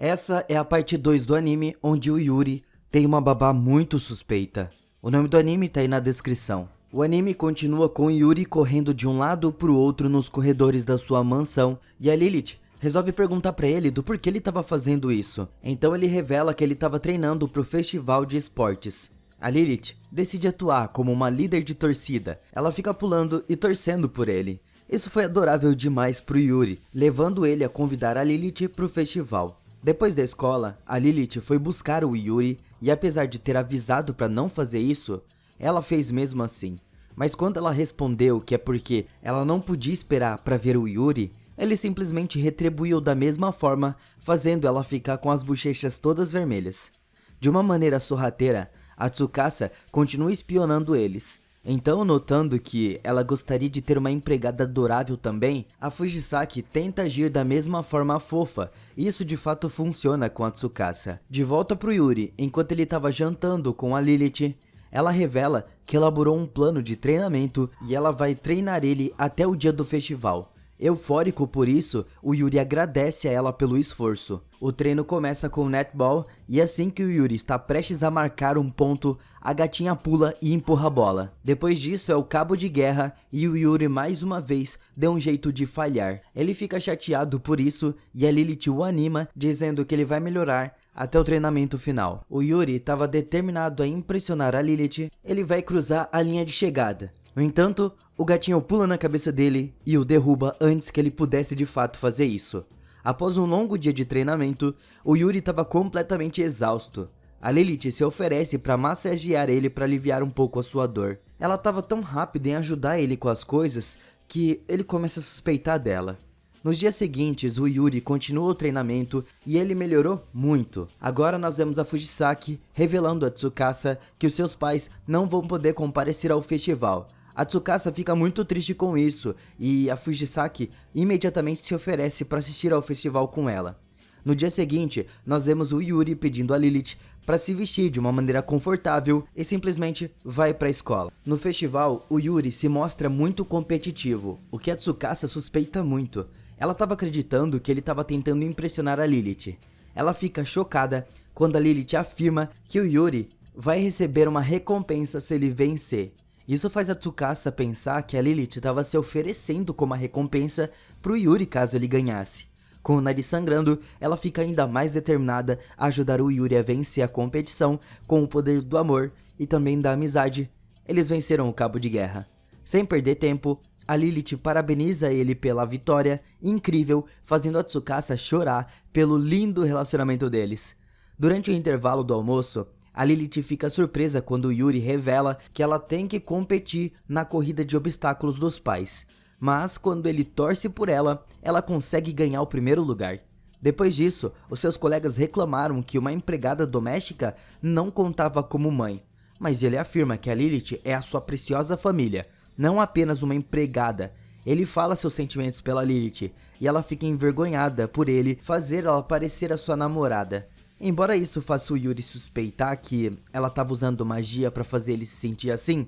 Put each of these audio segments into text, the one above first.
Essa é a parte 2 do anime, onde o Yuri tem uma babá muito suspeita. O nome do anime tá aí na descrição. O anime continua com o Yuri correndo de um lado pro outro nos corredores da sua mansão, e a Lilith resolve perguntar pra ele do porquê ele estava fazendo isso. Então ele revela que ele estava treinando pro festival de esportes. A Lilith decide atuar como uma líder de torcida. Ela fica pulando e torcendo por ele. Isso foi adorável demais pro Yuri, levando ele a convidar a Lilith pro festival. Depois da escola, a Lilith foi buscar o Yuri e, apesar de ter avisado para não fazer isso, ela fez mesmo assim. Mas quando ela respondeu que é porque ela não podia esperar para ver o Yuri, ele simplesmente retribuiu da mesma forma, fazendo ela ficar com as bochechas todas vermelhas. De uma maneira sorrateira, a Tsukasa continua espionando eles. Então, notando que ela gostaria de ter uma empregada adorável também, a Fujisaki tenta agir da mesma forma fofa, e isso de fato funciona com a Tsukasa. De volta pro Yuri, enquanto ele estava jantando com a Lilith, ela revela que elaborou um plano de treinamento e ela vai treinar ele até o dia do festival. Eufórico por isso, o Yuri agradece a ela pelo esforço. O treino começa com o netball e assim que o Yuri está prestes a marcar um ponto, a gatinha pula e empurra a bola. Depois disso é o cabo de guerra e o Yuri mais uma vez deu um jeito de falhar. Ele fica chateado por isso e a Lilith o anima, dizendo que ele vai melhorar até o treinamento final. O Yuri estava determinado a impressionar a Lilith, ele vai cruzar a linha de chegada. No entanto, o gatinho pula na cabeça dele e o derruba antes que ele pudesse de fato fazer isso. Após um longo dia de treinamento, o Yuri estava completamente exausto. A Lilith se oferece para massagear ele para aliviar um pouco a sua dor. Ela estava tão rápida em ajudar ele com as coisas que ele começa a suspeitar dela. Nos dias seguintes, o Yuri continua o treinamento e ele melhorou muito. Agora nós vemos a Fujisaki revelando a Tsukasa que os seus pais não vão poder comparecer ao festival. A Tsukasa fica muito triste com isso e a Fujisaki imediatamente se oferece para assistir ao festival com ela. No dia seguinte, nós vemos o Yuri pedindo a Lilith para se vestir de uma maneira confortável e simplesmente vai para a escola. No festival, o Yuri se mostra muito competitivo, o que a Tsukasa suspeita muito. Ela estava acreditando que ele estava tentando impressionar a Lilith. Ela fica chocada quando a Lilith afirma que o Yuri vai receber uma recompensa se ele vencer. Isso faz a Tsukasa pensar que a Lilith estava se oferecendo como uma recompensa para o Yuri caso ele ganhasse. Com o nariz sangrando, ela fica ainda mais determinada a ajudar o Yuri a vencer a competição com o poder do amor e também da amizade. Eles venceram o cabo de guerra. Sem perder tempo, a Lilith parabeniza ele pela vitória incrível, fazendo a Tsukasa chorar pelo lindo relacionamento deles. Durante o intervalo do almoço, a Lilith fica surpresa quando o Yuri revela que ela tem que competir na corrida de obstáculos dos pais. Mas quando ele torce por ela, ela consegue ganhar o primeiro lugar. Depois disso, os seus colegas reclamaram que uma empregada doméstica não contava como mãe. Mas ele afirma que a Lilith é a sua preciosa família, não apenas uma empregada. Ele fala seus sentimentos pela Lilith e ela fica envergonhada por ele fazer ela parecer a sua namorada. Embora isso faça o Yuri suspeitar que ela estava usando magia para fazer ele se sentir assim,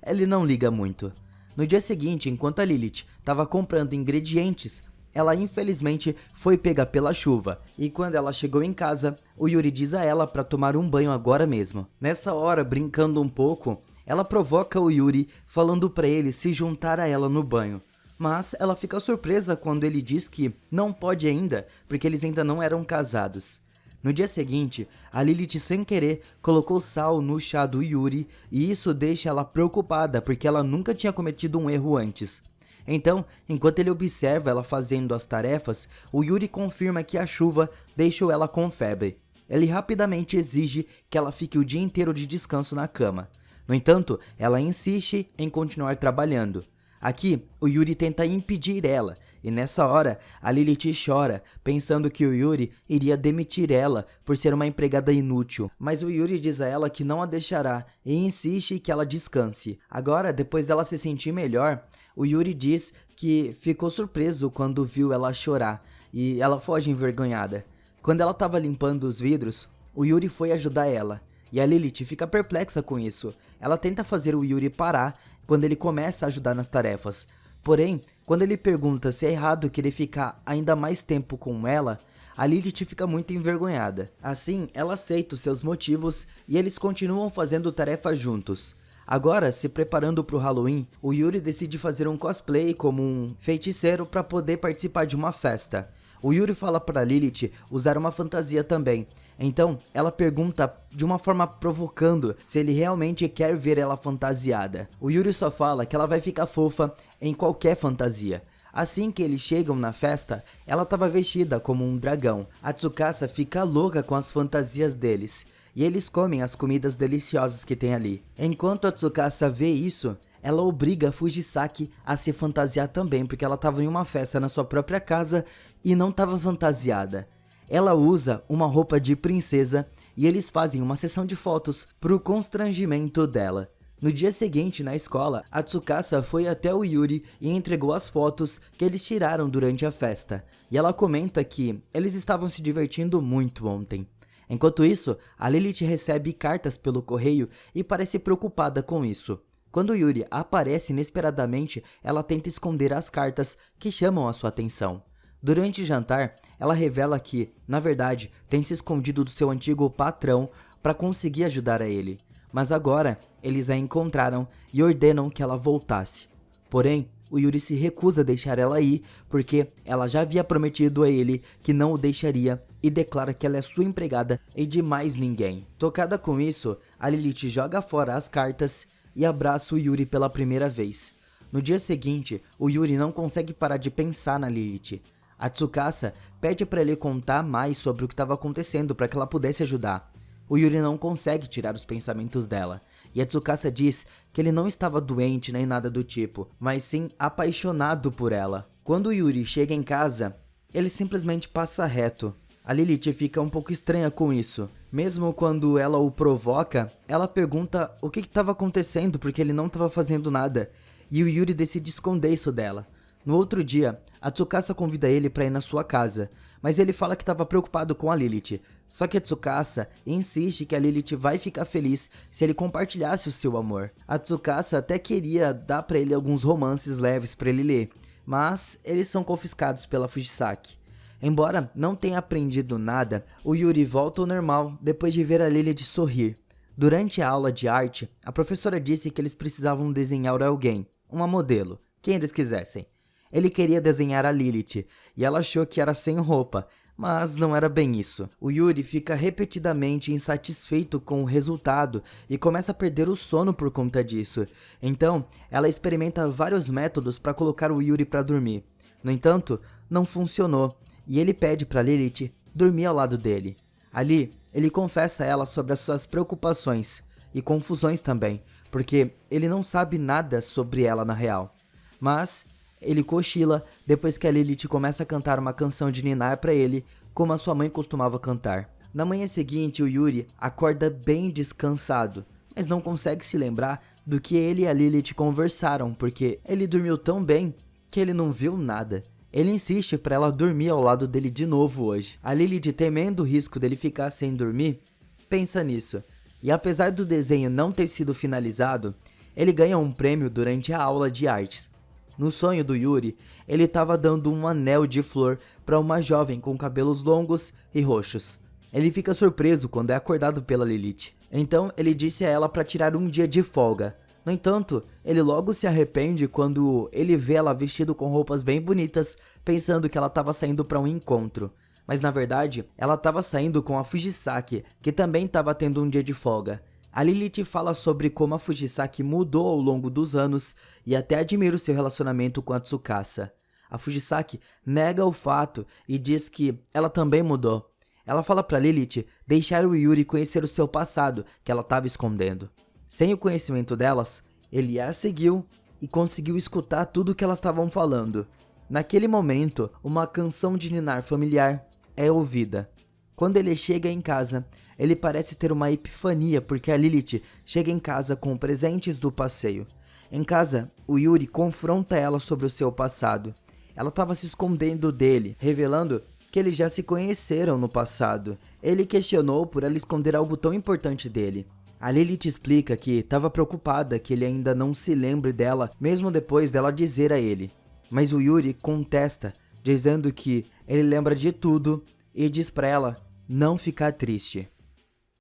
ele não liga muito. No dia seguinte, enquanto a Lilith estava comprando ingredientes, ela infelizmente foi pega pela chuva, e quando ela chegou em casa, o Yuri diz a ela para tomar um banho agora mesmo. Nessa hora, brincando um pouco, ela provoca o Yuri falando para ele se juntar a ela no banho. Mas ela fica surpresa quando ele diz que não pode ainda, porque eles ainda não eram casados. No dia seguinte, a Lilith sem querer colocou sal no chá do Yuri e isso deixa ela preocupada porque ela nunca tinha cometido um erro antes. Então, enquanto ele observa ela fazendo as tarefas, o Yuri confirma que a chuva deixou ela com febre. Ele rapidamente exige que ela fique o dia inteiro de descanso na cama. No entanto, ela insiste em continuar trabalhando. Aqui, o Yuri tenta impedir ela, e nessa hora, a Lilith chora, pensando que o Yuri iria demitir ela por ser uma empregada inútil. Mas o Yuri diz a ela que não a deixará e insiste que ela descanse. Agora, depois dela se sentir melhor, o Yuri diz que ficou surpreso quando viu ela chorar, e ela foge envergonhada. Quando ela estava limpando os vidros, o Yuri foi ajudar ela. E a Lilith fica perplexa com isso. Ela tenta fazer o Yuri parar quando ele começa a ajudar nas tarefas. Porém, quando ele pergunta se é errado querer ficar ainda mais tempo com ela, a Lilith fica muito envergonhada. Assim, ela aceita os seus motivos e eles continuam fazendo tarefa juntos. Agora, se preparando para o Halloween, o Yuri decide fazer um cosplay como um feiticeiro para poder participar de uma festa. O Yuri fala para Lilith usar uma fantasia também. Então, ela pergunta de uma forma provocando se ele realmente quer ver ela fantasiada. O Yuri só fala que ela vai ficar fofa em qualquer fantasia. Assim que eles chegam na festa, ela estava vestida como um dragão. A Tsukasa fica louca com as fantasias deles. E eles comem as comidas deliciosas que tem ali. Enquanto a Tsukasa vê isso, ela obriga a Fujisaki a se fantasiar também, porque ela estava em uma festa na sua própria casa e não estava fantasiada. Ela usa uma roupa de princesa e eles fazem uma sessão de fotos pro constrangimento dela. No dia seguinte, na escola, a Tsukasa foi até o Yuri e entregou as fotos que eles tiraram durante a festa. E ela comenta que eles estavam se divertindo muito ontem. Enquanto isso, a Lilith recebe cartas pelo correio e parece preocupada com isso. Quando Yuri aparece inesperadamente, ela tenta esconder as cartas que chamam a sua atenção. Durante o jantar, ela revela que, na verdade, tem se escondido do seu antigo patrão para conseguir ajudar a ele. Mas agora, eles a encontraram e ordenam que ela voltasse. Porém, o Yuri se recusa a deixar ela ir, porque ela já havia prometido a ele que não o deixaria e declara que ela é sua empregada e de mais ninguém. Tocada com isso, a Lilith joga fora as cartas e abraça o Yuri pela primeira vez. No dia seguinte, o Yuri não consegue parar de pensar na Lilith. A Tsukasa pede para ele contar mais sobre o que estava acontecendo para que ela pudesse ajudar. O Yuri não consegue tirar os pensamentos dela. E a Tsukasa diz que ele não estava doente nem nada do tipo, mas sim apaixonado por ela. Quando o Yuri chega em casa, ele simplesmente passa reto. A Lilith fica um pouco estranha com isso. Mesmo quando ela o provoca, ela pergunta o que estava acontecendo porque ele não estava fazendo nada. E o Yuri decide esconder isso dela. No outro dia, a Tsukasa convida ele para ir na sua casa, mas ele fala que estava preocupado com a Lilith. Só que a Tsukasa insiste que a Lilith vai ficar feliz se ele compartilhasse o seu amor. A Tsukasa até queria dar para ele alguns romances leves para ele ler, mas eles são confiscados pela Fujisaki. Embora não tenha aprendido nada, o Yuri volta ao normal depois de ver a Lilith sorrir. Durante a aula de arte, a professora disse que eles precisavam desenhar alguém, uma modelo, quem eles quisessem. Ele queria desenhar a Lilith, e ela achou que era sem roupa, mas não era bem isso. O Yuri fica repetidamente insatisfeito com o resultado e começa a perder o sono por conta disso. Então, ela experimenta vários métodos para colocar o Yuri para dormir. No entanto, não funcionou, e ele pede para Lilith dormir ao lado dele. Ali, ele confessa a ela sobre as suas preocupações e confusões também, porque ele não sabe nada sobre ela na real. Mas ele cochila depois que a Lilith começa a cantar uma canção de ninar para ele, como a sua mãe costumava cantar. Na manhã seguinte, o Yuri acorda bem descansado, mas não consegue se lembrar do que ele e a Lilith conversaram, porque ele dormiu tão bem que ele não viu nada. Ele insiste para ela dormir ao lado dele de novo hoje. A Lilith, temendo o risco dele ficar sem dormir, pensa nisso. E apesar do desenho não ter sido finalizado, ele ganha um prêmio durante a aula de artes. No sonho do Yuri, ele estava dando um anel de flor para uma jovem com cabelos longos e roxos. Ele fica surpreso quando é acordado pela Lilith. Então ele disse a ela para tirar um dia de folga. No entanto, ele logo se arrepende quando ele vê ela vestida com roupas bem bonitas, pensando que ela estava saindo para um encontro. Mas na verdade, ela estava saindo com a Fujisaki, que também estava tendo um dia de folga. A Lilith fala sobre como a Fujisaki mudou ao longo dos anos e até admira o seu relacionamento com a Tsukasa. A Fujisaki nega o fato e diz que ela também mudou. Ela fala para Lilith deixar o Yuri conhecer o seu passado, que ela estava escondendo. Sem o conhecimento delas, ele a seguiu e conseguiu escutar tudo o que elas estavam falando. Naquele momento, uma canção de ninar familiar é ouvida. Quando ele chega em casa, ele parece ter uma epifania porque a Lilith chega em casa com presentes do passeio. Em casa, o Yuri confronta ela sobre o seu passado. Ela estava se escondendo dele, revelando que eles já se conheceram no passado. Ele questionou por ela esconder algo tão importante dele. A Lilith explica que estava preocupada que ele ainda não se lembre dela, mesmo depois dela dizer a ele. Mas o Yuri contesta, dizendo que ele lembra de tudo e diz pra ela não ficar triste.